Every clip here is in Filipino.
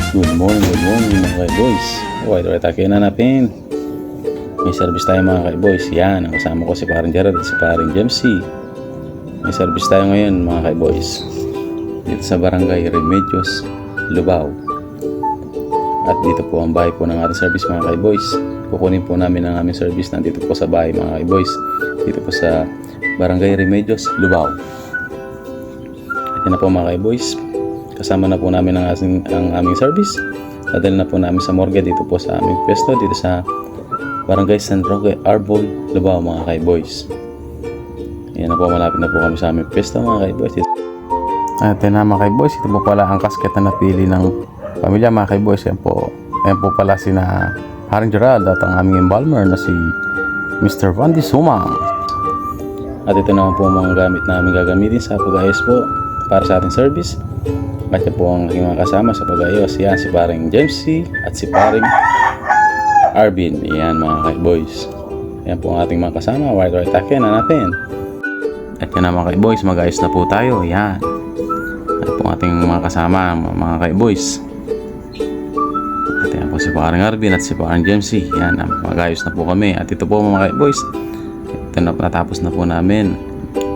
Good morning mga kaiboys. Ito tayo nanapin. May service tayo mga kaiboys. Yan, ang kasama ko si paring Gerald at si paring Jamesy. May service tayo ngayon mga kaiboys. Dito sa barangay Remedios, Lubao. At dito po ang bahay po ng ating service mga kaiboys. Kukunin po namin ang aming service nandito po sa bahay mga kaiboys. Dito po sa barangay Remedios, Lubao. At yan na po mga kaiboys. Kasama na po namin ang aming service. Dadalhin na po namin sa morgue dito po sa aming pwesto dito sa Barangay San Roque, Arbol, Lubao mga kaiboys. Ayan na po, malapit na po kami sa aming pwesto mga kaiboys. At yan na mga kaiboys, ito po pala ang kasket na napili ng pamilya mga kaiboys. Ayan po pala sina Haring Gerald at ang aming embalmer na si Mr. Vandy Sumang. At ito naman po mga gamit na aming gagamitin sa pag-ayos po para sa ating service. At yan po ang aking mga kasama sa pag-ayos. Yan si paring Jamesy at si paring Arvin. Yan mga kaiboys. Yan po ang ating mga kasama. Right na natin. At yan na mga kaiboys, mag-ayos na po tayo. Yan. At po ang ating mga kasama mga kaiboys. At yan po si paring Arvin at si paring Jamesy. Yan, mag-ayos na po kami. At ito po mga kaiboys, ito na, natapos na po namin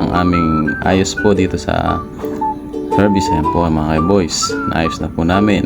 ang aming ayos po dito sa service. Ayan po mga kaiboys, naayos na po namin.